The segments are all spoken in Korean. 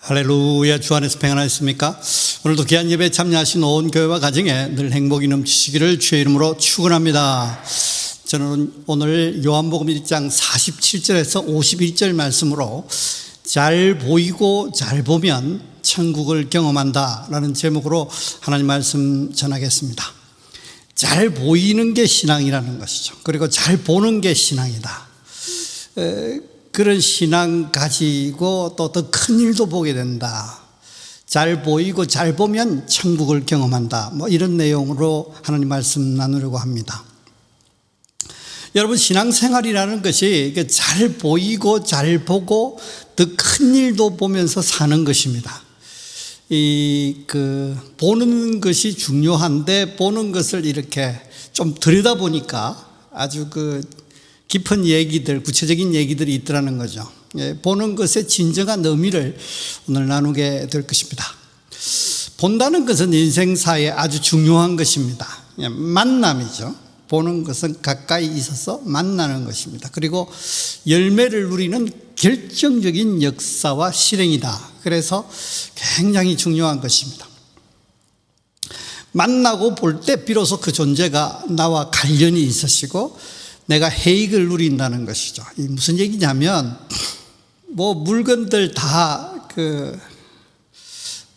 할렐루야. 주 안에서 평안하셨습니까? 오늘도 귀한 예배에 참여하신 온 교회와 가정에 늘 행복이 넘치시기를 주의 이름으로 축원합니다. 저는 오늘 요한복음 1장 47절에서 51절 말씀으로 잘 보이고 잘 보면 천국을 경험한다 라는 제목으로 하나님 말씀 전하겠습니다. 잘 보이는 게 신앙이라는 것이죠. 그리고 잘 보는 게 신앙이다. 그런 신앙 가지고 또 더 큰 일도 보게 된다. 잘 보이고 잘 보면 천국을 경험한다. 이런 내용으로 하나님 말씀 나누려고 합니다. 여러분, 신앙생활이라는 것이 잘 보이고 잘 보고 더 큰 일도 보면서 사는 것입니다. 보는 것이 중요한데 보는 것을 이렇게 좀 들여다보니까 아주 깊은 얘기들, 구체적인 얘기들이 있더라는 거죠. 보는 것의 진정한 의미를 오늘 나누게 될 것입니다. 본다는 것은 인생사에 아주 중요한 것입니다. 만남이죠. 보는 것은 가까이 있어서 만나는 것입니다. 그리고 열매를 누리는 결정적인 역사와 실행이다. 그래서 굉장히 중요한 것입니다. 만나고 볼 때 비로소 그 존재가 나와 관련이 있으시고 내가 해익을 누린다는 것이죠. 무슨 얘기냐면 물건들 다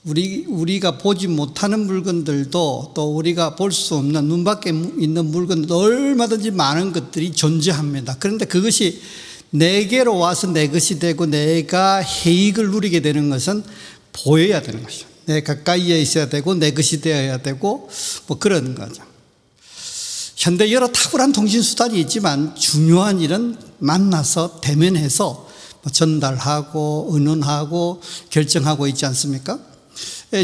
우리가 보지 못하는 물건들도 또 우리가 볼 수 없는 눈 밖에 있는 물건들도 얼마든지 많은 것들이 존재합니다. 그런데 그것이 내게로 와서 내 것이 되고 내가 해익을 누리게 되는 것은 보여야 되는 것이죠. 내 가까이에 있어야 되고 내 것이 되어야 되고 그런 거죠. 현대 여러 탁월한 통신수단이 있지만 중요한 일은 만나서 대면해서 전달하고 의논하고 결정하고 있지 않습니까?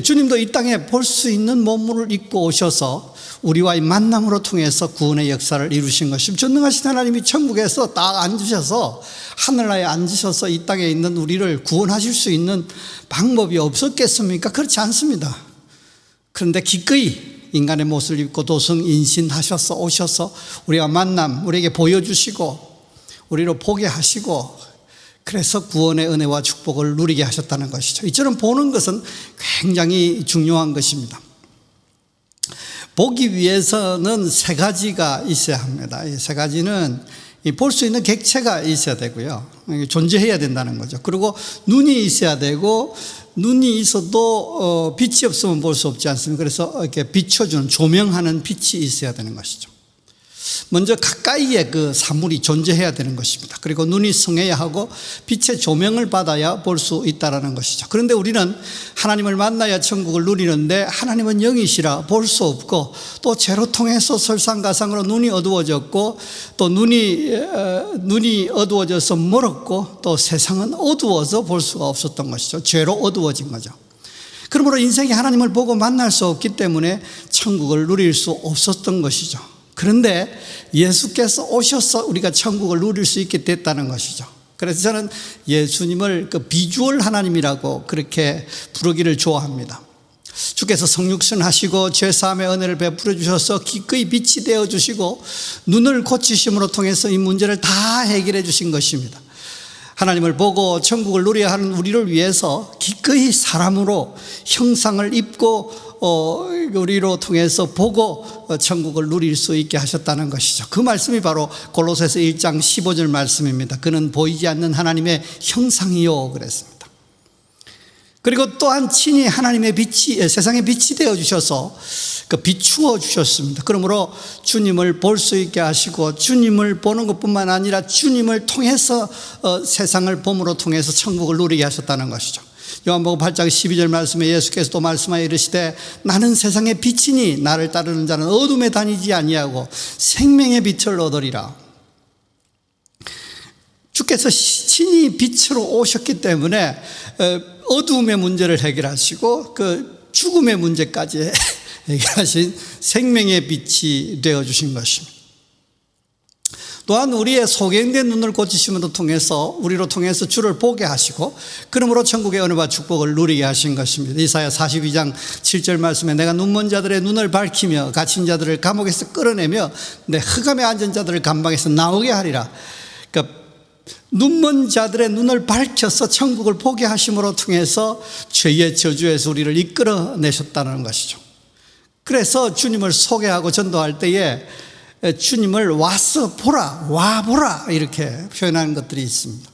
주님도 이 땅에 볼 수 있는 몸을 입고 오셔서 우리와의 만남으로 통해서 구원의 역사를 이루신 것입니다. 전능하신 하나님이 천국에서 딱 앉으셔서 하늘나라에 앉으셔서 이 땅에 있는 우리를 구원하실 수 있는 방법이 없었겠습니까? 그렇지 않습니다. 그런데 기꺼이 인간의 모습을 입고 도성인신하셔서 오셔서 우리와 만남, 우리에게 보여주시고 우리로 보게 하시고 그래서 구원의 은혜와 축복을 누리게 하셨다는 것이죠. 이처럼 보는 것은 굉장히 중요한 것입니다. 보기 위해서는 세 가지가 있어야 합니다. 이 세 가지는 볼 수 있는 객체가 있어야 되고요. 존재해야 된다는 거죠. 그리고 눈이 있어야 되고 눈이 있어도 빛이 없으면 볼 수 없지 않습니까? 그래서 이렇게 비춰주는 조명하는 빛이 있어야 되는 것이죠. 먼저 가까이에 그 사물이 존재해야 되는 것입니다. 그리고 눈이 성해야 하고 빛의 조명을 받아야 볼 수 있다는 것이죠. 그런데 우리는 하나님을 만나야 천국을 누리는데 하나님은 영이시라 볼 수 없고 또 죄로 통해서 설상가상으로 눈이 어두워졌고 또 눈이 어두워져서 멀었고 또 세상은 어두워서 볼 수가 없었던 것이죠. 죄로 어두워진 거죠. 그러므로 인생에 하나님을 보고 만날 수 없기 때문에 천국을 누릴 수 없었던 것이죠. 그런데 예수께서 오셔서 우리가 천국을 누릴 수 있게 됐다는 것이죠. 그래서 저는 예수님을 비주얼 하나님이라고 그렇게 부르기를 좋아합니다. 주께서 성육신 하시고 죄사함의 은혜를 베풀어 주셔서 기꺼이 빛이 되어 주시고 눈을 고치심으로 통해서 이 문제를 다 해결해 주신 것입니다. 하나님을 보고 천국을 누려야 하는 우리를 위해서 기꺼이 사람으로 형상을 입고 우리로 통해서 보고 천국을 누릴 수 있게 하셨다는 것이죠. 그 말씀이 바로 골로새서 1장 15절 말씀입니다. 그는 보이지 않는 하나님의 형상이요 그랬습니다. 그리고 또한 친히 하나님의 빛이 세상의 빛이 되어 주셔서 비추어 주셨습니다. 그러므로 주님을 볼 수 있게 하시고 주님을 보는 것뿐만 아니라 주님을 통해서 세상을 봄으로 통해서 천국을 누리게 하셨다는 것이죠. 요한복음 8장 12절 말씀에 예수께서 또 말씀하여 이르시되 나는 세상의 빛이니 나를 따르는 자는 어둠에 다니지 아니하고 생명의 빛을 얻으리라. 주께서 친히 빛으로 오셨기 때문에 어둠의 문제를 해결하시고 그 죽음의 문제까지 해결하신 생명의 빛이 되어주신 것입니다. 또한 우리의 소경된 눈을 고치심으로 통해서 우리로 통해서 주를 보게 하시고 그러므로 천국의 은혜와 축복을 누리게 하신 것입니다. 이사야 42장 7절 말씀에 내가 눈먼 자들의 눈을 밝히며 갇힌 자들을 감옥에서 끌어내며 내 흑암에 앉은 자들을 감방에서 나오게 하리라. 그러니까 눈먼 자들의 눈을 밝혀서 천국을 보게 하심으로 통해서 죄의 저주에서 우리를 이끌어내셨다는 것이죠. 그래서 주님을 소개하고 전도할 때에 주님을 와서 보라, 와보라 이렇게 표현하는 것들이 있습니다.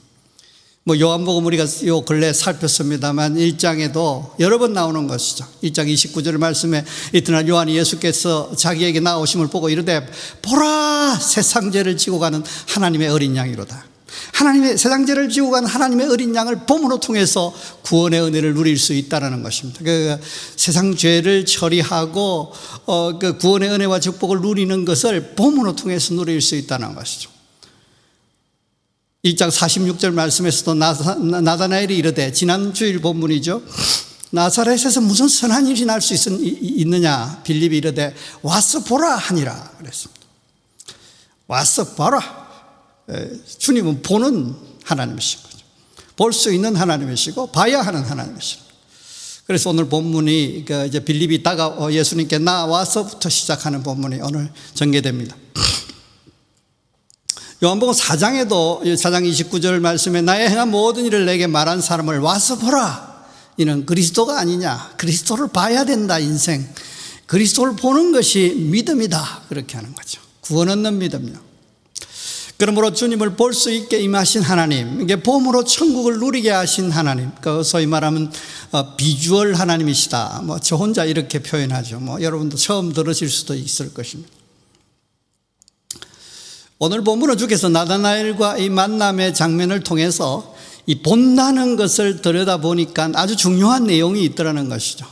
요한복음 우리가 요 근래 살폈습니다만 1장에도 여러 번 나오는 것이죠. 1장 29절 말씀에 이튿날 요한이 예수께서 자기에게 나오심을 보고 이르되 보라, 세상 죄를 지고 가는 하나님의 어린 양이로다. 하나님의 세상 죄를 지고 가는 하나님의 어린 양을 봄으로 통해서 구원의 은혜를 누릴 수 있다는 것입니다. 그 세상 죄를 처리하고 그 구원의 은혜와 축복을 누리는 것을 봄으로 통해서 누릴 수 있다는 것이죠. 1장 46절 말씀에서도 나다나엘이 이르되, 지난 주일 본문이죠. 나사렛에서 무슨 선한 일이 날 수 있느냐? 빌립이 이르되 와서 보라 하니라 그랬습니다. 와서 봐라. 주님은 보는 하나님이신 거죠. 볼 수 있는 하나님이시고 봐야 하는 하나님이시고. 그래서 오늘 본문이 이제 빌립이 예수님께 나와서부터 시작하는 본문이 오늘 전개됩니다. 요한복음 4장에도 4장 29절 말씀에 나의 행한 모든 일을 내게 말한 사람을 와서 보라. 이는 그리스도가 아니냐. 그리스도를 봐야 된다 인생. 그리스도를 보는 것이 믿음이다. 그렇게 하는 거죠. 구원 얻는 믿음이요. 그러므로 주님을 볼 수 있게 임하신 하나님, 이게 봄으로 천국을 누리게 하신 하나님, 소위 말하면 비주얼 하나님이시다. 저 혼자 이렇게 표현하죠. 여러분도 처음 들으실 수도 있을 것입니다. 오늘 본문은 주께서 나다나엘과 이 만남의 장면을 통해서 이 본다는 것을 들여다보니까 아주 중요한 내용이 있더라는 것이죠.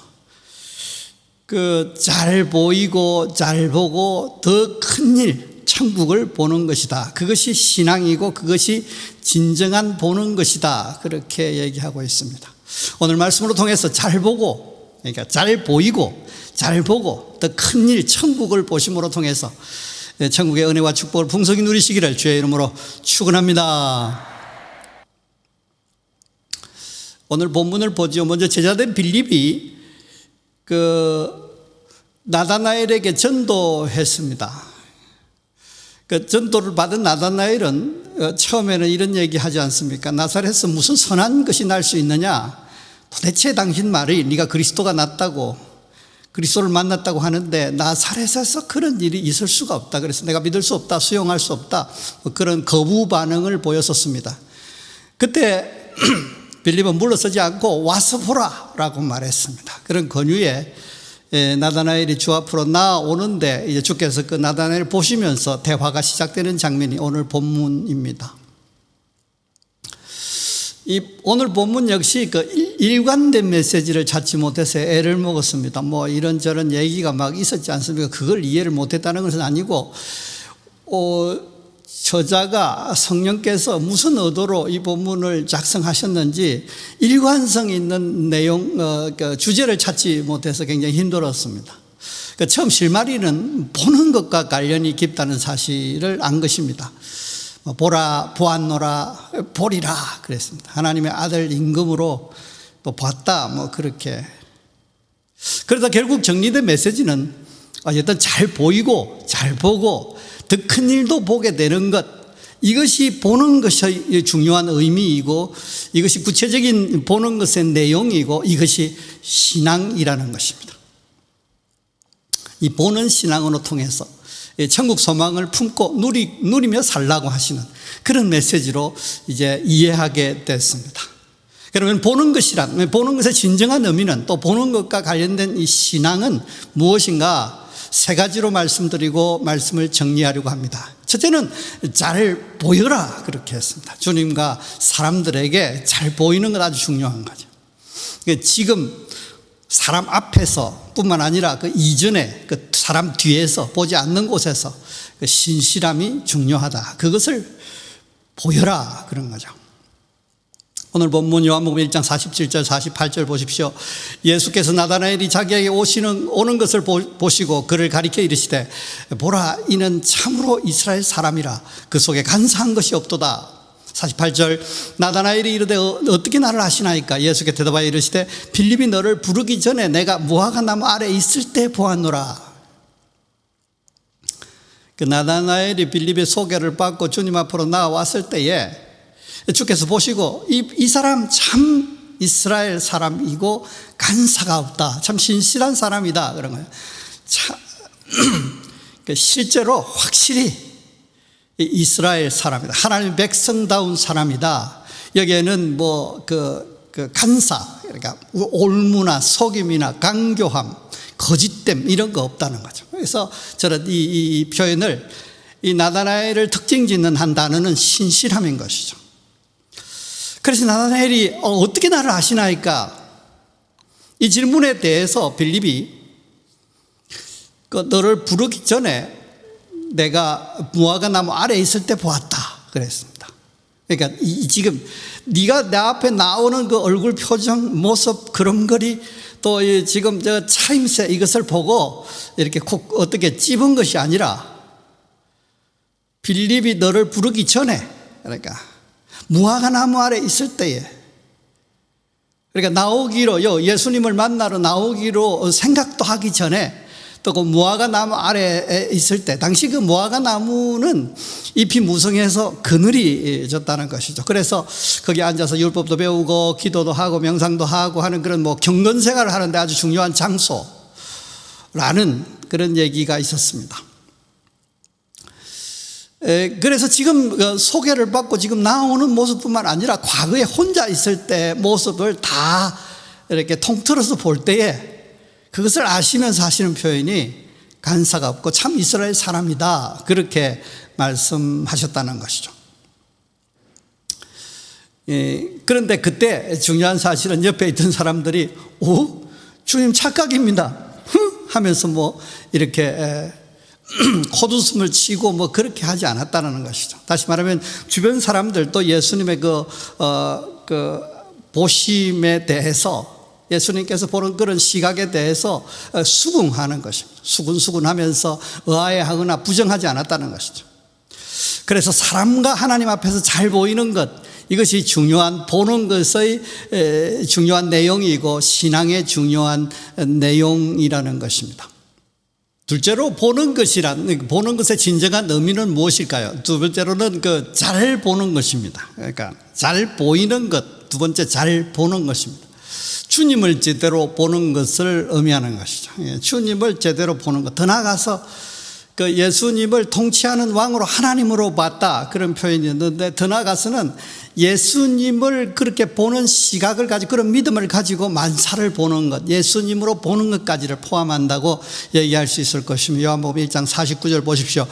잘 보이고 잘 보고 더 큰 일, 천국을 보는 것이다. 그것이 신앙이고 그것이 진정한 보는 것이다. 그렇게 얘기하고 있습니다. 오늘 말씀으로 통해서 잘 보고, 그러니까 잘 보이고 잘 보고 더 큰 일, 천국을 보심으로 통해서 천국의 은혜와 축복을 풍성히 누리시기를 주의 이름으로 축원합니다. 오늘 본문을 보죠. 먼저 제자된 빌립이 나다나엘에게 전도했습니다. 전도를 받은 나다나엘은 처음에는 이런 얘기 하지 않습니까? 나사렛에서 무슨 선한 것이 날 수 있느냐? 도대체 당신 말이 네가 그리스도가 낫다고, 그리스도를 만났다고 하는데 나사렛에서 그런 일이 있을 수가 없다. 그래서 내가 믿을 수 없다, 수용할 수 없다, 그런 거부 반응을 보였었습니다. 그때 빌립은 물러서지 않고 와서 보라 라고 말했습니다. 그런 권유에 나다나엘이 주 앞으로 나오는데 이제 주께서 그 나다나엘을 보시면서 대화가 시작되는 장면이 오늘 본문입니다. 오늘 본문 역시 일관된 메시지를 찾지 못해서 애를 먹었습니다. 이런저런 얘기가 막 있었지 않습니까? 그걸 이해를 못했다는 것은 아니고, 저자가 성령께서 무슨 의도로 이 본문을 작성하셨는지 일관성 있는 내용, 주제를 찾지 못해서 굉장히 힘들었습니다. 처음 실마리는 보는 것과 관련이 깊다는 사실을 안 것입니다. 보라, 보았노라, 보리라 그랬습니다. 하나님의 아들 임금으로 또 봤다, 그렇게. 그러다 결국 정리된 메시지는 어쨌든 잘 보이고 잘 보고 더 큰 일도 보게 되는 것, 이것이 보는 것이 중요한 의미이고 이것이 구체적인 보는 것의 내용이고 이것이 신앙이라는 것입니다. 이 보는 신앙으로 통해서 천국 소망을 품고 누리며 살라고 하시는 그런 메시지로 이제 이해하게 됐습니다. 그러면 보는 것의 진정한 의미는, 또 보는 것과 관련된 이 신앙은 무엇인가 세 가지로 말씀드리고 말씀을 정리하려고 합니다. 첫째는 잘 보여라 그렇게 했습니다. 주님과 사람들에게 잘 보이는 것 아주 중요한 거죠. 지금 사람 앞에서 뿐만 아니라 그 이전에 사람 뒤에서 보지 않는 곳에서 신실함이 중요하다. 그것을 보여라 그런 거죠. 오늘 본문 요한복음 1장 47절 48절 보십시오. 예수께서 나다나엘이 자기에게 오는 것을 보시고 그를 가리켜 이르시되 보라, 이는 참으로 이스라엘 사람이라 그 속에 간사한 것이 없도다. 48절 나다나엘이 이르되 어떻게 나를 아시나이까? 예수께 대답하여 이르시되 빌립이 너를 부르기 전에 내가 무화과 나무 아래 있을 때 보았노라. 나다나엘이 빌립의 소개를 받고 주님 앞으로 나왔을 때에 주께서 보시고 이 사람 참 이스라엘 사람이고 간사가 없다. 참 신실한 사람이다. 그런 거예요. 실제로 확실히 이스라엘 사람이다. 하나님의 백성다운 사람이다. 여기에는 간사, 그러니까 올무나 속임이나 강교함, 거짓됨 이런 거 없다는 거죠. 그래서 저는 이 표현을, 이 나다나엘을 특징 짓는 한 단어는 신실함인 것이죠. 그래서 나다나엘이 어떻게 나를 아시나이까? 이 질문에 대해서 빌립이 너를 부르기 전에 내가 무화과 나무 아래에 있을 때 보았다 그랬습니다. 그러니까 지금 네가 내 앞에 나오는 그 얼굴 표정, 모습, 걸음걸이, 또 지금 저 차임새 이것을 보고 이렇게 어떻게 찝은 것이 아니라 빌립이 너를 부르기 전에, 그러니까 무화과 나무 아래 있을 때에, 그러니까 나오기로, 예수님을 만나러 나오기로 생각도 하기 전에, 또 그 무화과 나무 아래에 있을 때, 당시 그 무화과 나무는 잎이 무성해서 그늘이 졌다는 것이죠. 그래서 거기 앉아서 율법도 배우고 기도도 하고 명상도 하고 하는 그런 경건 생활을 하는데 아주 중요한 장소라는 그런 얘기가 있었습니다. 그래서 지금 소개를 받고 지금 나오는 모습뿐만 아니라 과거에 혼자 있을 때 모습을 다 이렇게 통틀어서 볼 때에 그것을 아시면서 하시는 표현이 간사가 없고 참 이스라엘 사람이다, 그렇게 말씀하셨다는 것이죠. 그런데 그때 중요한 사실은 옆에 있던 사람들이 주님 착각입니다 하면서 이렇게 콧웃음을 치고 그렇게 하지 않았다는 것이죠. 다시 말하면 주변 사람들도 예수님의 보심에 대해서, 예수님께서 보는 그런 시각에 대해서 수긍하는 것입니다. 수근수근하면서 의아해하거나 부정하지 않았다는 것이죠. 그래서 사람과 하나님 앞에서 잘 보이는 것, 이것이 중요한, 보는 것의 중요한 내용이고 신앙의 중요한 내용이라는 것입니다. 둘째로 보는 것의 진정한 의미는 무엇일까요? 두 번째로는 잘 보는 것입니다. 그러니까 잘 보이는 것, 두 번째 잘 보는 것입니다. 주님을 제대로 보는 것을 의미하는 것이죠. 주님을 제대로 보는 것. 더 나아가서 예수님을 통치하는 왕으로, 하나님으로 봤다, 그런 표현이었는데, 더 나아가서는 예수님을 그렇게 보는 시각을 가지고, 그런 믿음을 가지고 만사를 보는 것, 예수님으로 보는 것까지를 포함한다고 얘기할 수 있을 것입니다. 요한복음 1장 49절 보십시오.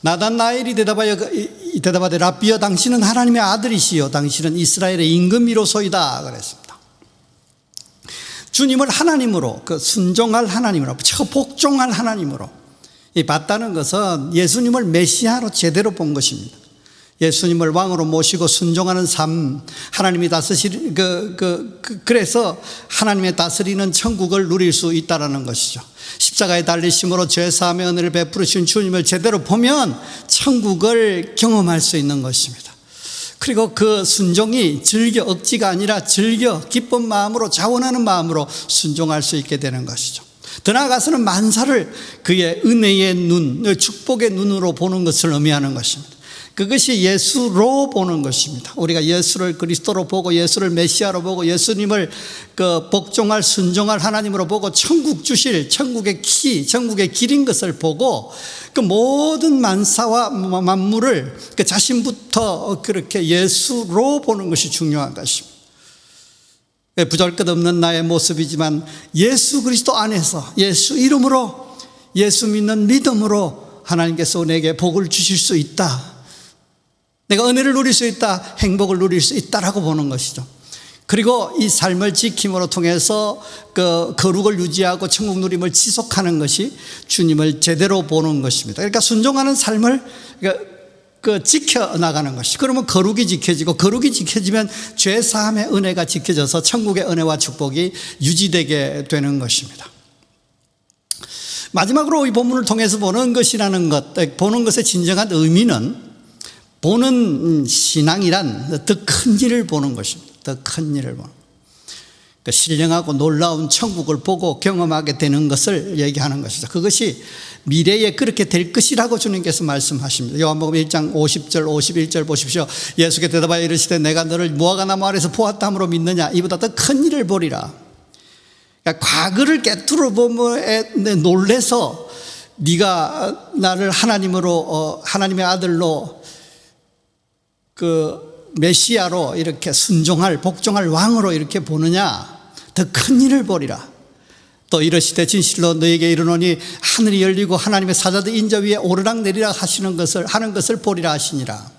나다나엘이 대답하되 랍비여, 당신은 하나님의 아들이시요 당신은 이스라엘의 임금이로소이다 그랬습니다. 주님을 하나님으로, 순종할 하나님으로, 복종할 하나님으로 봤다는 것은 예수님을 메시아로 제대로 본 것입니다. 예수님을 왕으로 모시고 순종하는 삶, 하나님이 그래서 하나님의 다스리는 천국을 누릴 수 있다는 것이죠. 십자가에 달리심으로 죄사함의 은혜를 베푸시는 주님을 제대로 보면 천국을 경험할 수 있는 것입니다. 그리고 그 순종이 억지가 아니라 기쁜 마음으로, 자원하는 마음으로 순종할 수 있게 되는 것이죠. 더 나아가서는 만사를 그의 은혜의 눈, 축복의 눈으로 보는 것을 의미하는 것입니다. 그것이 예수로 보는 것입니다. 우리가 예수를 그리스도로 보고, 예수를 메시아로 보고, 예수님을 복종할, 순종할 하나님으로 보고, 천국 주실, 천국의 길인 것을 보고, 그 모든 만사와 만물을 자신부터 그렇게 예수로 보는 것이 중요한 것입니다. 부잘것없는 나의 모습이지만 예수 그리스도 안에서, 예수 이름으로, 예수 믿는 믿음으로 하나님께서 내게 복을 주실 수 있다, 내가 은혜를 누릴 수 있다, 행복을 누릴 수 있다라고 보는 것이죠. 그리고 이 삶을 지킴으로 통해서 거룩을 유지하고 천국 누림을 지속하는 것이 주님을 제대로 보는 것입니다. 그러니까 순종하는 삶을 지켜나가는 것이, 그러면 거룩이 지켜지고, 거룩이 지켜지면 죄사함의 은혜가 지켜져서 천국의 은혜와 축복이 유지되게 되는 것입니다. 마지막으로 이 본문을 통해서 보는 것이라는 것, 보는 것의 진정한 의미는, 보는 신앙이란 더 큰 일을 보는 것입니다. 더 큰 일을 보는, 신령하고 놀라운 천국을 보고 경험하게 되는 것을 얘기하는 것이죠. 그것이 미래에 그렇게 될 것이라고 주님께서 말씀하십니다. 요한복음 1장 50절 51절 보십시오. 예수께 대답하여 이르시되 내가 너를 무화과나무 아래서 보았다 함으로 믿느냐? 이보다 더 큰 일을 보리라. 그러니까 과거를 깨뚫어 보면 놀래서 네가 나를 하나님으로 하나님의 아들로 그 메시아로 이렇게 순종할 복종할 왕으로 이렇게 보느냐? 더 큰 일을 보리라. 또 이르시되 진실로 너에게 이르노니 하늘이 열리고 하나님의 사자들 인자 위에 오르락내리락 하는 것을 보리라 하시니라.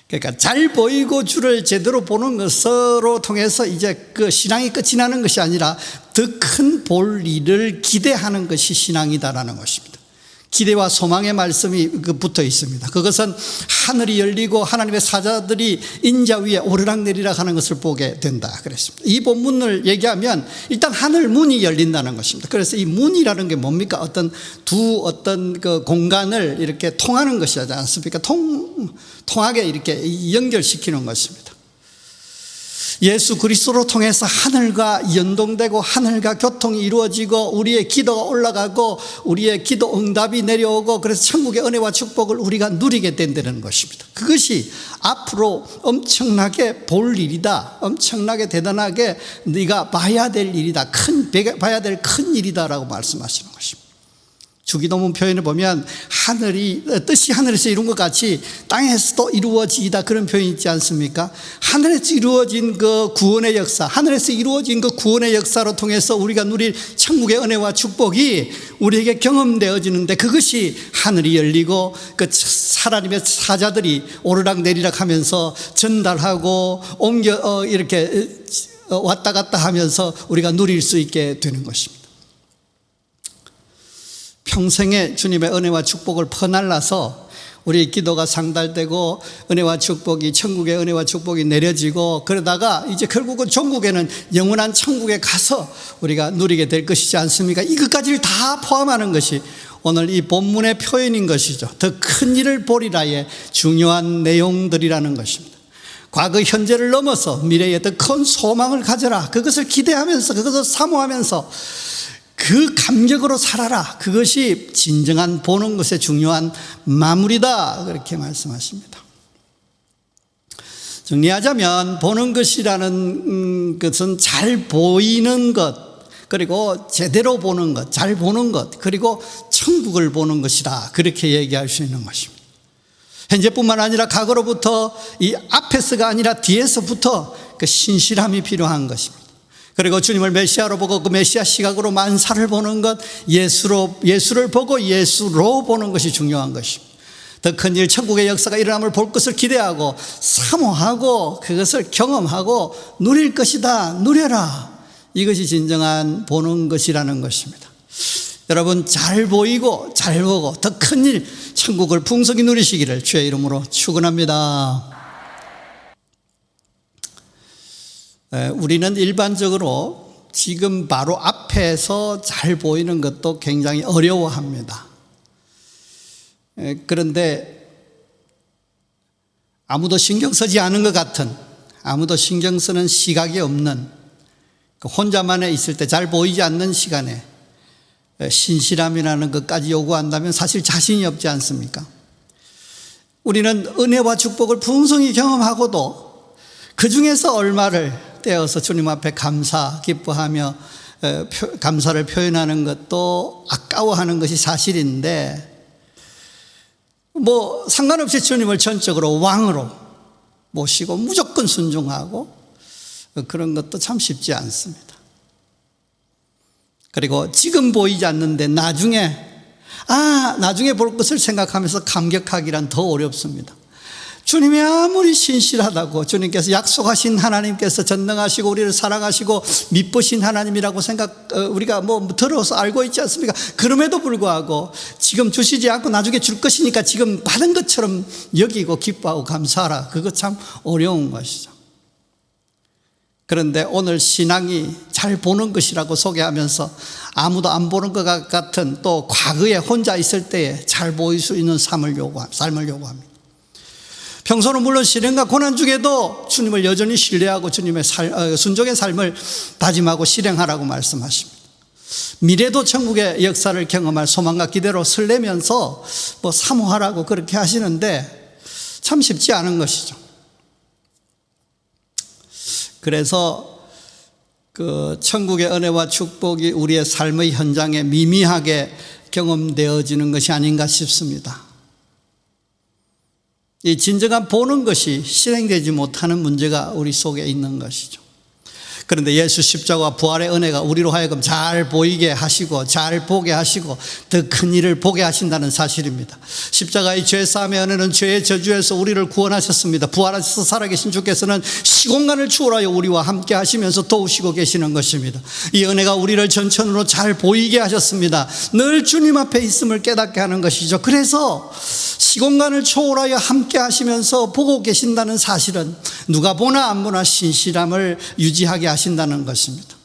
그러니까 잘 보이고 주를 제대로 보는 것으로 통해서 이제 그 신앙이 끝이 나는 것이 아니라 더 큰 볼 일을 기대하는 것이 신앙이다라는 것입니다. 기대와 소망의 말씀이 붙어 있습니다. 그것은 하늘이 열리고 하나님의 사자들이 인자 위에 오르락내리락 하는 것을 보게 된다 그랬습니다. 이 본문을 얘기하면 일단 하늘 문이 열린다는 것입니다. 그래서 이 문이라는 게 뭡니까? 어떤 그 공간을 이렇게 통하는 것이지 않습니까? 통하게 이렇게 연결시키는 것입니다. 예수 그리스도로 통해서 하늘과 연동되고 하늘과 교통이 이루어지고 우리의 기도가 올라가고 우리의 기도 응답이 내려오고 그래서 천국의 은혜와 축복을 우리가 누리게 된다는 것입니다. 그것이 앞으로 엄청나게 볼 일이다. 엄청나게 대단하게 네가 봐야 될 일이다. 봐야 될 큰 일이다라고 말씀하시는 것입니다. 주기도문 표현을 보면 뜻이 하늘에서 이룬 것 같이 땅에서도 이루어지다 그런 표현이 있지 않습니까? 하늘에서 이루어진 그 구원의 역사, 하늘에서 이루어진 그 구원의 역사로 통해서 우리가 누릴 천국의 은혜와 축복이 우리에게 경험되어지는데 그것이 하늘이 열리고 그 하나님의 사자들이 오르락내리락 하면서 전달하고 이렇게 왔다 갔다 하면서 우리가 누릴 수 있게 되는 것입니다. 평생에 주님의 은혜와 축복을 퍼날라서 우리 기도가 상달되고 은혜와 축복이 천국의 은혜와 축복이 내려지고 그러다가 이제 결국은 종국에는 영원한 천국에 가서 우리가 누리게 될 것이지 않습니까? 이것까지를 다 포함하는 것이 오늘 이 본문의 표현인 것이죠. 더 큰 일을 보리라의 중요한 내용들이라는 것입니다. 과거 현재를 넘어서 미래에 더 큰 소망을 가져라. 그것을 기대하면서 그것을 사모하면서 그 감격으로 살아라. 그것이 진정한 보는 것의 중요한 마무리다. 그렇게 말씀하십니다. 정리하자면 보는 것이라는 것은 잘 보이는 것, 그리고 제대로 보는 것, 잘 보는 것, 그리고 천국을 보는 것이다. 그렇게 얘기할 수 있는 것입니다. 현재뿐만 아니라 과거로부터 이 앞에서가 아니라 뒤에서부터 그 신실함이 필요한 것입니다. 그리고 주님을 메시아로 보고 그 메시아 시각으로 만사를 보는 것, 예수를 보고 예수로 보는 것이 중요한 것입니다. 더 큰 일, 천국의 역사가 일어남을 볼 것을 기대하고 사모하고 그것을 경험하고 누릴 것이다. 누려라. 이것이 진정한 보는 것이라는 것입니다. 여러분 잘 보이고 잘 보고 더 큰 일, 천국을 풍성히 누리시기를 주의 이름으로 축원합니다. 우리는 일반적으로 지금 바로 앞에서 잘 보이는 것도 굉장히 어려워합니다. 그런데 아무도 신경 쓰지 않은 것 같은, 아무도 신경 쓰는 시각이 없는, 혼자만에 있을 때 잘 보이지 않는 시간에 신실함이라는 것까지 요구한다면 사실 자신이 없지 않습니까? 우리는 은혜와 축복을 풍성히 경험하고도 그 중에서 얼마를 떼어서 주님 앞에 기뻐하며 감사를 표현하는 것도 아까워하는 것이 사실인데 상관없이 주님을 전적으로 왕으로 모시고 무조건 순종하고 그런 것도 참 쉽지 않습니다. 그리고 지금 보이지 않는데 나중에 볼 것을 생각하면서 감격하기란 더 어렵습니다. 주님이 아무리 신실하다고 주님께서 약속하신 하나님께서 전능하시고 우리를 사랑하시고 미쁘신 하나님이라고 우리가 들어서 알고 있지 않습니까? 그럼에도 불구하고 지금 주시지 않고 나중에 줄 것이니까 지금 받은 것처럼 여기고 기뻐하고 감사하라. 그거 참 어려운 것이죠. 그런데 오늘 신앙이 잘 보는 것이라고 소개하면서 아무도 안 보는 것 같은 또 과거에 혼자 있을 때에 잘 보일 수 있는 삶을 요구합니다. 평소는 물론 시련과 고난 중에도 주님을 여전히 신뢰하고 주님의 순종의 삶을 다짐하고 실행하라고 말씀하십니다. 미래도 천국의 역사를 경험할 소망과 기대로 설레면서 사모하라고 그렇게 하시는데 참 쉽지 않은 것이죠. 그래서 그 천국의 은혜와 축복이 우리의 삶의 현장에 미미하게 경험되어지는 것이 아닌가 싶습니다. 이 진정한 보는 것이 실행되지 못하는 문제가 우리 속에 있는 것이죠. 그런데 예수 십자가와 부활의 은혜가 우리로 하여금 잘 보이게 하시고 잘 보게 하시고 더 큰 일을 보게 하신다는 사실입니다. 십자가의 죄사함의 은혜는 죄의 저주에서 우리를 구원하셨습니다. 부활하셔서 살아계신 주께서는 시공간을 초월하여 우리와 함께 하시면서 도우시고 계시는 것입니다. 이 은혜가 우리를 전천으로 잘 보이게 하셨습니다. 늘 주님 앞에 있음을 깨닫게 하는 것이죠. 그래서 시공간을 초월하여 함께 하시면서 보고 계신다는 사실은 누가 보나 안 보나 신실함을 유지하게 하신다는 것입니다.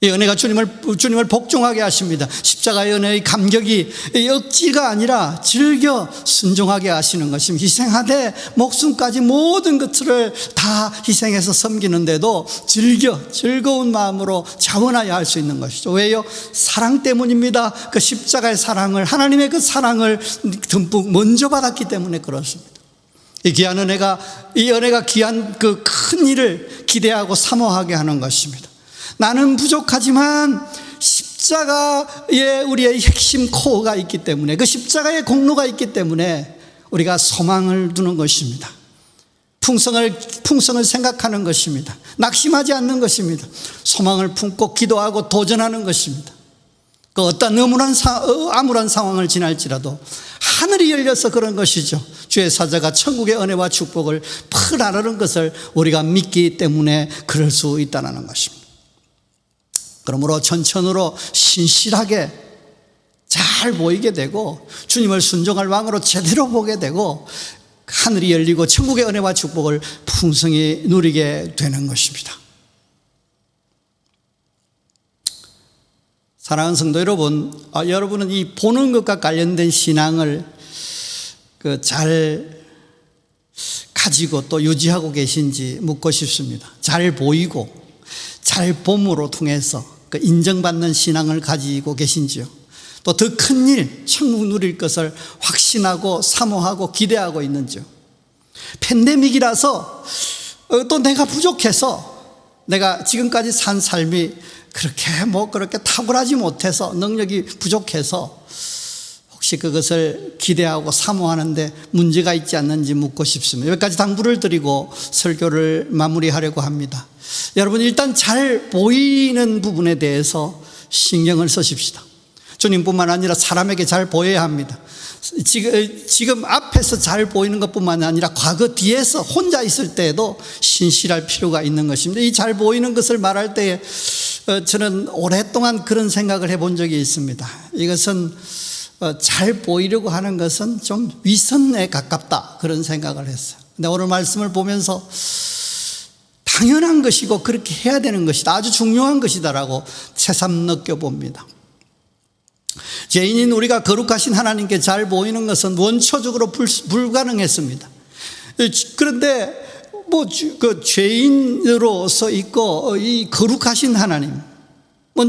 이 은혜가 주님을 복종하게 하십니다. 십자가의 은혜의 감격이 억지가 아니라 즐겨 순종하게 하시는 것입니다. 희생하되 목숨까지 모든 것들을 다 희생해서 섬기는데도 즐거운 마음으로 자원하여 할 수 있는 것이죠. 왜요? 사랑 때문입니다. 그 십자가의 사랑을, 하나님의 그 사랑을 듬뿍 먼저 받았기 때문에 그렇습니다. 이 귀한 은혜가, 이 은혜가 귀한 그 큰 일을 기대하고 사모하게 하는 것입니다. 나는 부족하지만 십자가에 우리의 핵심 코어가 있기 때문에, 그 십자가의 공로가 있기 때문에 우리가 소망을 두는 것입니다. 풍성을 생각하는 것입니다. 낙심하지 않는 것입니다. 소망을 품고 기도하고 도전하는 것입니다. 그 어떤 암울한 상황을 지날지라도 하늘이 열려서 그런 것이죠. 주의 사자가 천국의 은혜와 축복을 풀어나르는 것을 우리가 믿기 때문에 그럴 수 있다는 것입니다. 그러므로 천천으로 신실하게 잘 보이게 되고 주님을 순종할 왕으로 제대로 보게 되고 하늘이 열리고 천국의 은혜와 축복을 풍성히 누리게 되는 것입니다. 사랑하는 성도 여러분, 여러분은 이 보는 것과 관련된 신앙을 잘 가지고 또 유지하고 계신지 묻고 싶습니다. 잘 보이고 잘 봄으로 통해서 그 인정받는 신앙을 가지고 계신지요? 또 더 큰 일, 천국 누릴 것을 확신하고 사모하고 기대하고 있는지요? 팬데믹이라서 또 내가 부족해서 내가 지금까지 산 삶이 그렇게 탁월하지 못해서 능력이 부족해서 혹시 그것을 기대하고 사모하는데 문제가 있지 않는지 묻고 싶습니다. 여기까지 당부를 드리고 설교를 마무리하려고 합니다. 여러분, 일단 잘 보이는 부분에 대해서 신경을 쓰십시다. 주님뿐만 아니라 사람에게 잘 보여야 합니다. 지금 앞에서 잘 보이는 것뿐만 아니라 과거 뒤에서 혼자 있을 때에도 신실할 필요가 있는 것입니다. 이 잘 보이는 것을 말할 때에 저는 오랫동안 그런 생각을 해본 적이 있습니다. 이것은 잘 보이려고 하는 것은 좀 위선에 가깝다, 그런 생각을 했어요. 근데 오늘 말씀을 보면서 당연한 것이고 그렇게 해야 되는 것이다, 아주 중요한 것이다라고 새삼 느껴봅니다. 죄인인 우리가 거룩하신 하나님께 잘 보이는 것은 원초적으로 불가능했습니다. 그런데 그 죄인으로서 있고 이 거룩하신 하나님은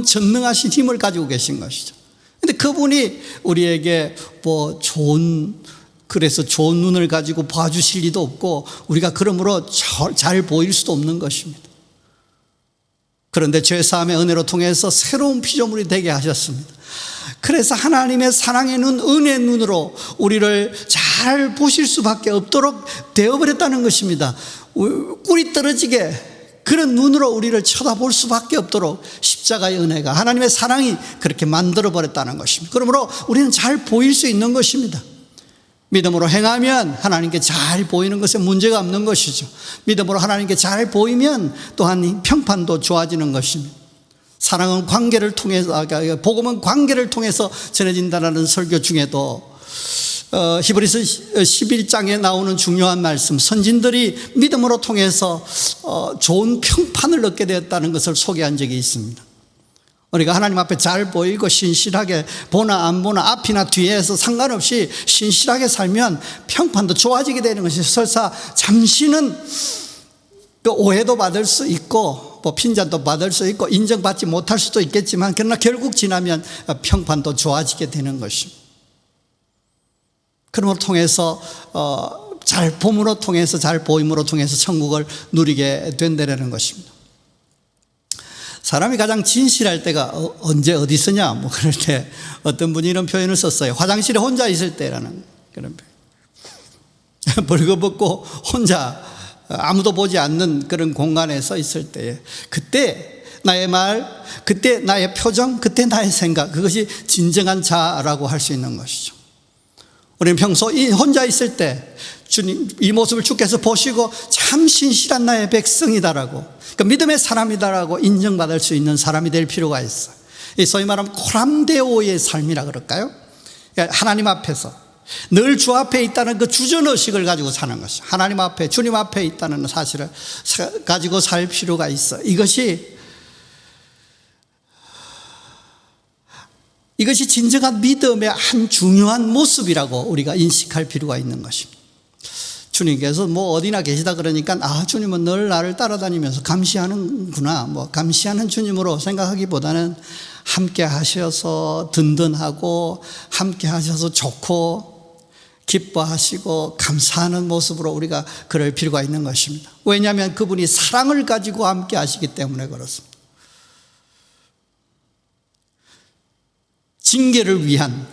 전능하신 힘을 가지고 계신 것이죠. 그런데 그분이 우리에게 그래서 좋은 눈을 가지고 봐주실 리도 없고 우리가 그러므로 잘 보일 수도 없는 것입니다. 그런데 죄사함의 은혜로 통해서 새로운 피조물이 되게 하셨습니다. 그래서 하나님의 사랑의 눈, 은혜의 눈으로 우리를 잘 보실 수밖에 없도록 되어버렸다는 것입니다. 꿀이 떨어지게 그런 눈으로 우리를 쳐다볼 수밖에 없도록 십자가의 은혜가, 하나님의 사랑이 그렇게 만들어버렸다는 것입니다. 그러므로 우리는 잘 보일 수 있는 것입니다. 믿음으로 행하면 하나님께 잘 보이는 것에 문제가 없는 것이죠. 믿음으로 하나님께 잘 보이면 또한 평판도 좋아지는 것입니다. 사랑은 관계를 통해서, 복음은 관계를 통해서 전해진다는 설교 중에도 히브리서 11장에 나오는 중요한 말씀, 선진들이 믿음으로 통해서 좋은 평판을 얻게 되었다는 것을 소개한 적이 있습니다. 우리가 하나님 앞에 잘 보이고 신실하게 보나 안 보나 앞이나 뒤에서 상관없이 신실하게 살면 평판도 좋아지게 되는 것이, 설사 잠시는 그 오해도 받을 수 있고 뭐 핀잔도 받을 수 있고 인정받지 못할 수도 있겠지만 그러나 결국 지나면 평판도 좋아지게 되는 것입니다. 그럼으로 통해서 잘 봄으로 통해서 잘 보임으로 통해서 천국을 누리게 된다는 것입니다. 사람이 가장 진실할 때가 언제 어디 쓰냐 뭐 그럴 때 어떤 분이 이런 표현을 썼어요. 화장실에 혼자 있을 때라는 그런 표현. 벌거벗고 혼자 아무도 보지 않는 그런 공간에서 있을 때에 그때 나의 말, 그때 나의 표정, 그때 나의 생각, 그것이 진정한 자라고 할 수 있는 것이죠. 우리는 평소 혼자 있을 때 주님 이 모습을 주께서 보시고 참 신실한 나의 백성이다라고, 그러니까 믿음의 사람이다라고 인정받을 수 있는 사람이 될 필요가 있어요. 소위 말하면 코람데오의 삶이라 그럴까요? 하나님 앞에서 늘 주 앞에 있다는 그 주전의식을 가지고 사는 것이죠. 하나님 앞에, 주님 앞에 있다는 사실을 가지고 살 필요가 있어요. 이것이 진정한 믿음의 한 중요한 모습이라고 우리가 인식할 필요가 있는 것입니다. 주님께서 뭐 어디나 계시다 그러니까 주님은 늘 나를 따라다니면서 감시하는구나, 뭐 감시하는 주님으로 생각하기보다는 함께 하셔서 든든하고 함께 하셔서 좋고 기뻐하시고 감사하는 모습으로 우리가 그럴 필요가 있는 것입니다. 왜냐하면 그분이 사랑을 가지고 함께 하시기 때문에 그렇습니다. 징계를 위한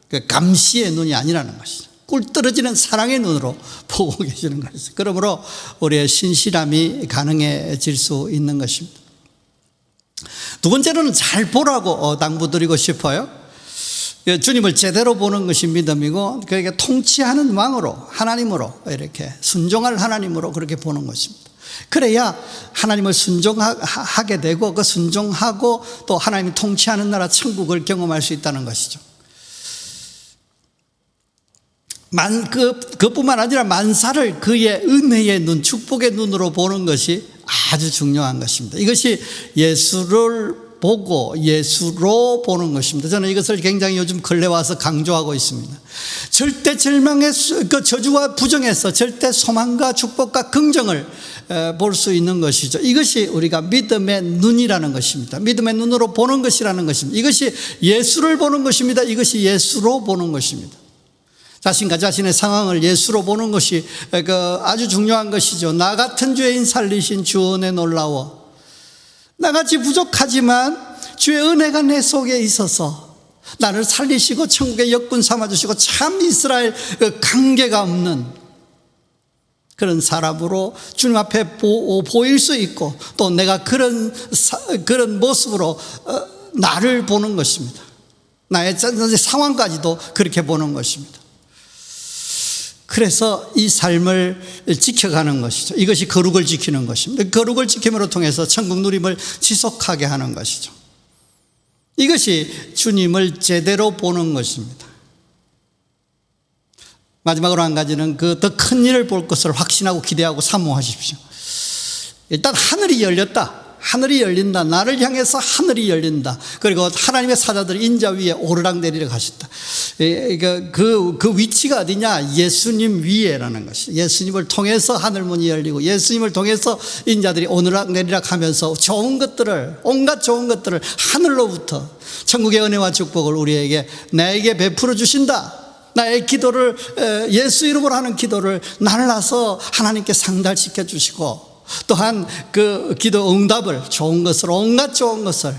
그 감시의 눈이 아니라는 것이죠. 꿀 떨어지는 사랑의 눈으로 보고 계시는 것이죠. 그러므로 우리의 신실함이 가능해질 수 있는 것입니다. 두 번째로는 잘 보라고 당부드리고 싶어요. 주님을 제대로 보는 것이 믿음이고 그에게 통치하는 왕으로, 하나님으로, 이렇게 순종할 하나님으로 그렇게 보는 것입니다. 그래야 하나님을 순종하게 되고 그 순종하고 또 하나님이 통치하는 나라 천국을 경험할 수 있다는 것이죠. 그뿐만 아니라 만사를 그의 은혜의 눈, 축복의 눈으로 보는 것이 아주 중요한 것입니다. 이것이 예수를 보고 예수로 보는 것입니다. 저는 이것을 굉장히 요즘 근래 와서 강조하고 있습니다. 절대 절망의 그 저주와 부정에서 절대 소망과 축복과 긍정을 볼 수 있는 것이죠. 이것이 우리가 믿음의 눈이라는 것입니다. 믿음의 눈으로 보는 것이라는 것입니다. 이것이 예수를 보는 것입니다. 이것이 예수로 보는 것입니다. 자신과 자신의 상황을 예수로 보는 것이 아주 중요한 것이죠. 나 같은 죄인 살리신 주 은혜 놀라워. 나같이 부족하지만 주의 은혜가 내 속에 있어서 나를 살리시고 천국의 역군 삼아주시고 참 이스라엘 관계가 없는 그런 사람으로 주님 앞에 보일 수 있고 또 내가 그런 모습으로 나를 보는 것입니다. 나의 상황까지도 그렇게 보는 것입니다. 그래서 이 삶을 지켜가는 것이죠. 이것이 거룩을 지키는 것입니다. 거룩을 지킴으로 통해서 천국 누림을 지속하게 하는 것이죠. 이것이 주님을 제대로 보는 것입니다. 마지막으로 한 가지는 그 더 큰 일을 볼 것을 확신하고 기대하고 사모하십시오. 일단 하늘이 열렸다. 하늘이 열린다. 나를 향해서 하늘이 열린다. 그리고 하나님의 사자들이 인자 위에 오르락내리락 하셨다. 그 위치가 어디냐? 예수님 위에라는 것이. 예수님을 통해서 하늘문이 열리고 예수님을 통해서 인자들이 오르락내리락 하면서 좋은 것들을, 온갖 좋은 것들을 하늘로부터 천국의 은혜와 축복을 우리에게 나에게 베풀어 주신다. 나의 기도를, 예수 이름으로 하는 기도를 날라서 하나님께 상달시켜 주시고 또한 그 기도 응답을 좋은 것을, 온갖 좋은 것을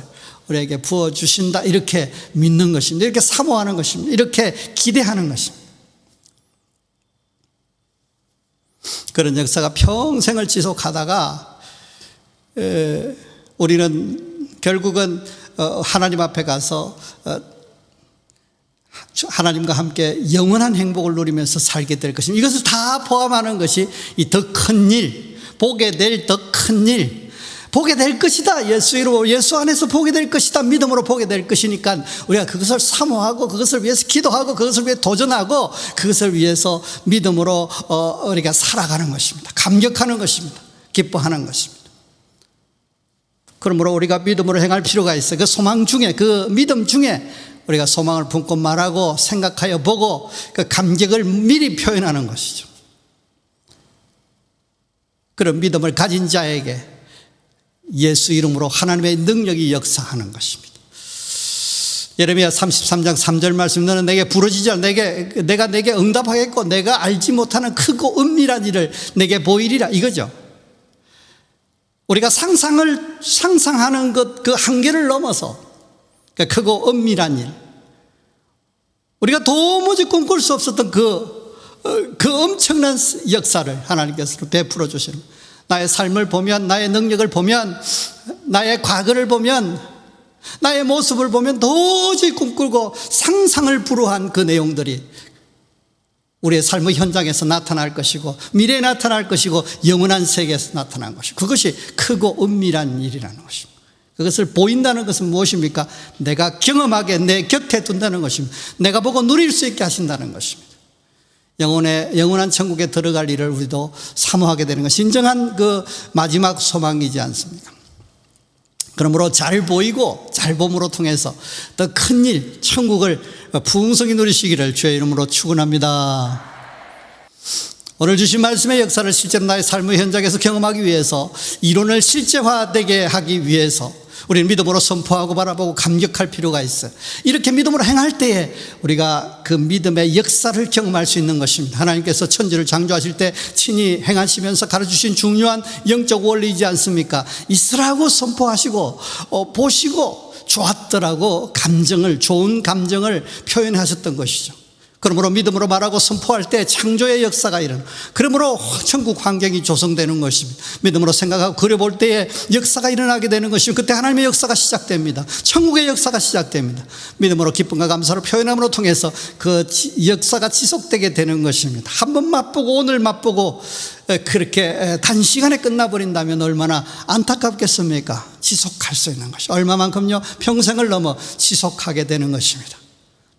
우리에게 부어주신다. 이렇게 믿는 것입니다. 이렇게 사모하는 것입니다. 이렇게 기대하는 것입니다. 그런 역사가 평생을 지속하다가 우리는 결국은 하나님 앞에 가서 하나님과 함께 영원한 행복을 누리면서 살게 될 것입니다. 이것을 다 포함하는 것이 이 더 큰 일, 보게 될 더 큰 일, 보게 될 것이다. 예수 이름으로, 예수 안에서 보게 될 것이다. 믿음으로 보게 될 것이니까 우리가 그것을 사모하고 그것을 위해서 기도하고 그것을 위해 도전하고 그것을 위해서 믿음으로 우리가 살아가는 것입니다. 감격하는 것입니다. 기뻐하는 것입니다. 그러므로 우리가 믿음으로 행할 필요가 있어요. 그 소망 중에, 그 믿음 중에 우리가 소망을 품고 말하고 생각하여 보고 그 감격을 미리 표현하는 것이죠. 그런 믿음을 가진 자에게 예수 이름으로 하나님의 능력이 역사하는 것입니다. 예레미야 33장 3절 말씀, 너는 내게 부르짖지 않아 내가 내게 응답하겠고 내가 알지 못하는 크고 은밀한 일을 내게 보이리라, 이거죠. 우리가 상상하는 것 그 한계를 넘어서 크고 은밀한 일, 우리가 도무지 꿈꿀 수 없었던 그 엄청난 역사를 하나님께서 베풀어 주시는, 나의 삶을 보면, 나의 능력을 보면, 나의 과거를 보면, 나의 모습을 보면 도저히 꿈꾸고 상상을 불허한 그 내용들이 우리의 삶의 현장에서 나타날 것이고 미래에 나타날 것이고 영원한 세계에서 나타난 것이고, 그것이 크고 은밀한 일이라는 것입니다. 그것을 보인다는 것은 무엇입니까? 내가 경험하게 내 곁에 둔다는 것입니다. 내가 보고 누릴 수 있게 하신다는 것입니다. 영원한 천국에 들어갈 일을 우리도 사모하게 되는 것, 진정한 그 마지막 소망이지 않습니까? 그러므로 잘 보이고 잘 봄으로 통해서 더 큰 일, 천국을 풍성히 누리시기를 주의 이름으로 축원합니다. 오늘 주신 말씀의 역사를 실제로 나의 삶의 현장에서 경험하기 위해서, 이론을 실제화되게 하기 위해서 우리는 믿음으로 선포하고 바라보고 감격할 필요가 있어요. 이렇게 믿음으로 행할 때에 우리가 그 믿음의 역사를 경험할 수 있는 것입니다. 하나님께서 천지를 창조하실 때 친히 행하시면서 가르쳐주신 중요한 영적 원리이지 않습니까? 있으라고 선포하시고 보시고 좋았더라고 좋은 감정을 표현하셨던 것이죠. 그러므로 믿음으로 말하고 선포할 때 창조의 역사가 일어나, 그러므로 천국 환경이 조성되는 것입니다. 믿음으로 생각하고 그려볼 때에 역사가 일어나게 되는 것이고, 그때 하나님의 역사가 시작됩니다. 천국의 역사가 시작됩니다. 믿음으로 기쁨과 감사를 표현함으로 통해서 그 역사가 지속되게 되는 것입니다. 한번 맛보고 오늘 맛보고 그렇게 단시간에 끝나버린다면 얼마나 안타깝겠습니까? 지속할 수 있는 것이 얼마만큼요? 평생을 넘어 지속하게 되는 것입니다.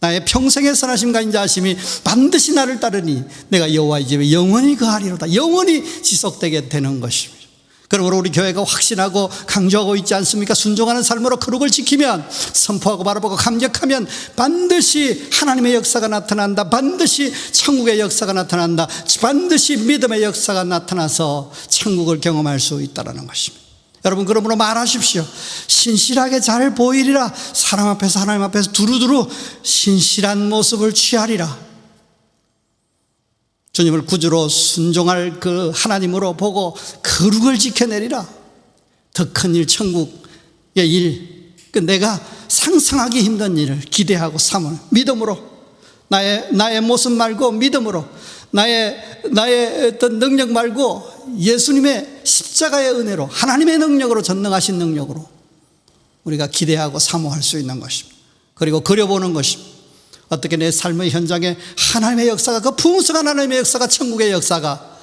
나의 평생의 선하심과 인자하심이 반드시 나를 따르니 내가 여호와의 집에 영원히 거하리로다. 영원히 지속되게 되는 것입니다. 그러므로 우리 교회가 확신하고 강조하고 있지 않습니까? 순종하는 삶으로 거룩을 지키면, 선포하고 바라보고 감격하면 반드시 하나님의 역사가 나타난다. 반드시 천국의 역사가 나타난다. 반드시 믿음의 역사가 나타나서 천국을 경험할 수 있다는 것입니다. 여러분, 그러므로 말하십시오. 신실하게 잘 보이리라. 사람 앞에서 하나님 앞에서 두루두루 신실한 모습을 취하리라. 주님을 구주로 순종할 그 하나님으로 보고 거룩을 지켜내리라. 더 큰 일, 천국의 일, 내가 상상하기 힘든 일을 기대하고 사모는 믿음으로, 나의 모습 말고 믿음으로, 나의 어떤 능력 말고 예수님의 십자가의 은혜로, 하나님의 능력으로, 전능하신 능력으로 우리가 기대하고 사모할 수 있는 것입니다. 그리고 그려보는 것입니다. 어떻게 내 삶의 현장에 하나님의 역사가, 그 풍성한 하나님의 역사가, 천국의 역사가,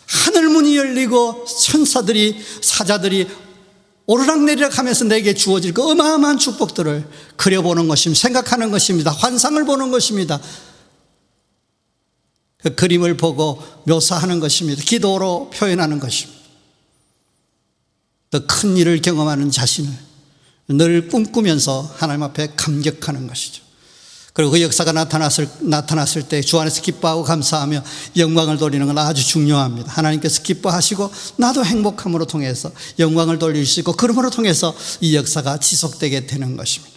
하늘문이 열리고 천사들이, 사자들이 오르락내리락 하면서 내게 주어질 그 어마어마한 축복들을 그려보는 것입니다. 생각하는 것입니다. 환상을 보는 것입니다. 그 그림을 보고 묘사하는 것입니다. 기도로 표현하는 것입니다. 더 큰 일을 경험하는 자신을 늘 꿈꾸면서 하나님 앞에 감격하는 것이죠. 그리고 그 역사가 나타났을 때 주 안에서 기뻐하고 감사하며 영광을 돌리는 건 아주 중요합니다. 하나님께서 기뻐하시고 나도 행복함으로 통해서 영광을 돌릴 수 있고, 그러므로 통해서 이 역사가 지속되게 되는 것입니다.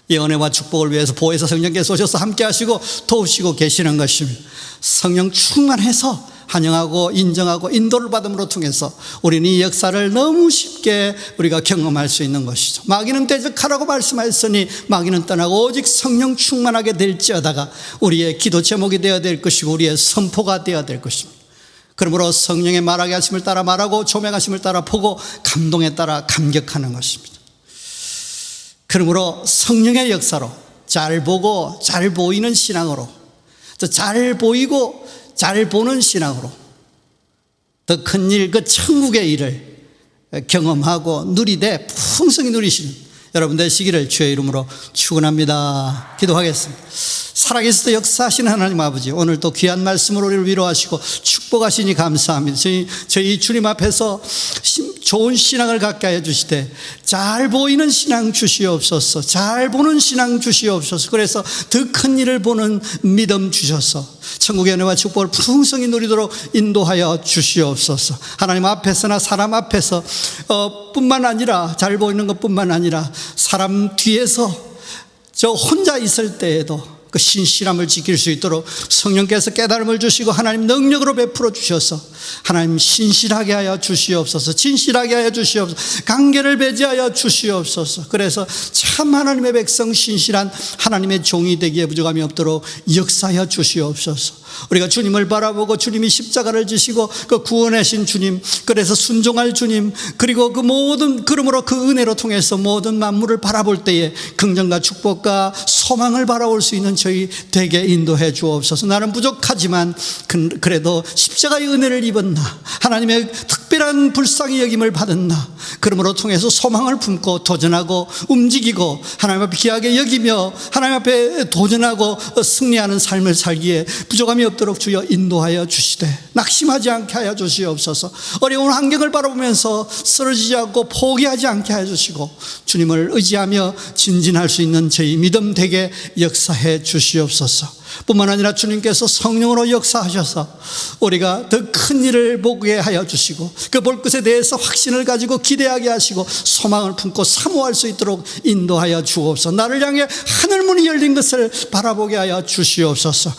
이 은혜와 축복을 위해서 보혜사 성령께서 오셔서 함께 하시고 도우시고 계시는 것입니다. 성령 충만해서 환영하고 인정하고 인도를 받음으로 통해서 우리는 이 역사를 너무 쉽게 우리가 경험할 수 있는 것이죠. 마귀는 대적하라고 말씀하셨으니 마귀는 떠나고 오직 성령 충만하게 될지어다가 우리의 기도 제목이 되어야 될 것이고 우리의 선포가 되어야 될 것입니다. 그러므로 성령의 말하게 하심을 따라 말하고 조명하심을 따라 보고 감동에 따라 감격하는 것입니다. 그러므로 성령의 역사로 잘 보고 잘 보이는 신앙으로, 잘 보이고 잘 보는 신앙으로 더 큰 일, 그 천국의 일을 경험하고 누리되 풍성히 누리시는 여러분 되시기를 주의 이름으로 축원합니다. 기도하겠습니다. 살아계셔서 역사하시는 하나님 아버지, 오늘 또 귀한 말씀으로 우리를 위로하시고 축복하시니 감사합니다. 저희 주님 앞에서 좋은 신앙을 갖게 하여 주시되 잘 보이는 신앙 주시옵소서. 잘 보는 신앙 주시옵소서. 그래서 더 큰 일을 보는 믿음 주셔서 천국의 은혜와 축복을 풍성히 누리도록 인도하여 주시옵소서. 하나님 앞에서나 사람 앞에서 뿐만 아니라 잘 보이는 것뿐만 아니라 사람 뒤에서 저 혼자 있을 때에도 그 신실함을 지킬 수 있도록 성령께서 깨달음을 주시고 하나님 능력으로 베풀어 주셔서 하나님 신실하게 하여 주시옵소서. 진실하게 하여 주시옵소서. 관계를 배제하여 주시옵소서. 그래서 참 하나님의 백성 신실한 하나님의 종이 되기에 부족함이 없도록 역사하여 주시옵소서. 우리가 주님을 바라보고 주님이 십자가를 지시고 그 구원하신 주님, 그래서 순종할 주님, 그리고 그 모든 그러므로 그 은혜로 통해서 모든 만물을 바라볼 때에 긍정과 축복과 소망을 바라볼 수 있는 저희 되게 인도해 주옵소서. 나는 부족하지만 그래도 십자가의 은혜를 입었나, 하나님의 특별한 불쌍히 여김을 받았나, 그러므로 통해서 소망을 품고 도전하고 움직이고 하나님 앞에 귀하게 여기며 하나님 앞에 도전하고 승리하는 삶을 살기에 부족함이 없도록 주여 인도하여 주시되 낙심하지 않게 하여 주시옵소서. 어려운 환경을 바라보면서 쓰러지지 않고 포기하지 않게 하여 주시고 주님을 의지하며 진진할 수 있는 저희 믿음 되게 역사해 주시옵소서. 뿐만 아니라 주님께서 성령으로 역사하셔서 우리가 더 큰 일을 보게 하여 주시고 그 볼 것에 대해서 확신을 가지고 기대하게 하시고 소망을 품고 사모할 수 있도록 인도하여 주옵소서. 나를 향해 하늘문이 열린 것을 바라보게 하여 주시옵소서.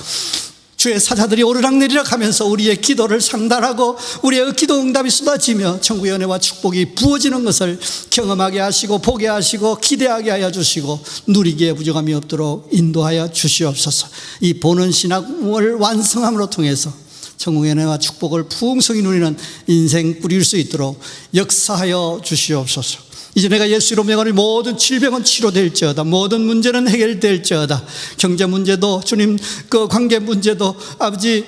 주의 사자들이 오르락내리락 하면서 우리의 기도를 상달하고 우리의 기도 응답이 쏟아지며 천국의 은혜와 축복이 부어지는 것을 경험하게 하시고 보게 하시고 기대하게 하여 주시고 누리기에 부족함이 없도록 인도하여 주시옵소서. 이 보는 신앙을 완성함으로 통해서 천국의 은혜와 축복을 풍성히 누리는 인생 꾸릴 수 있도록 역사하여 주시옵소서. 이제 내가 예수 이름으로 명하노니 모든 질병은 치료될지어다. 모든 문제는 해결될지어다. 경제 문제도 주님, 그 관계 문제도 아버지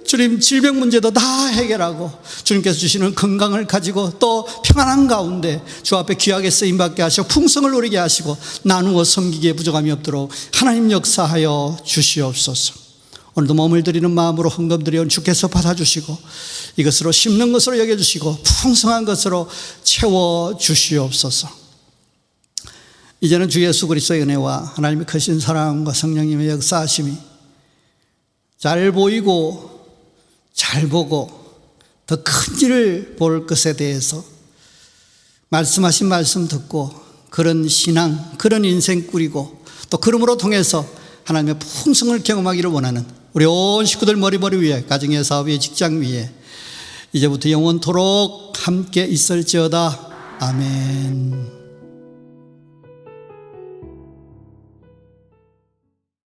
주님 질병 문제도 다 해결하고 주님께서 주시는 건강을 가지고 또 평안한 가운데 주 앞에 귀하게 쓰임받게 하시고 풍성을 누리게 하시고 나누어 섬기기에 부족함이 없도록 하나님 역사하여 주시옵소서. 오늘도 몸을 드리는 마음으로 헌금 드려 주께서 받아주시고 이것으로 심는 것으로 여겨주시고 풍성한 것으로 채워주시옵소서. 이제는 주 예수 그리스도의 은혜와 하나님의 크신 사랑과 성령님의 역사하심이 잘 보이고 잘 보고 더 큰 일을 볼 것에 대해서 말씀하신 말씀 듣고 그런 신앙, 그런 인생 꾸리고 또 그러므로 통해서 하나님의 풍성을 경험하기를 원하는 우리 온 식구들 머리 위에, 가정의 사업 위에, 직장 위에 이제부터 영원토록 함께 있을지어다. 아멘.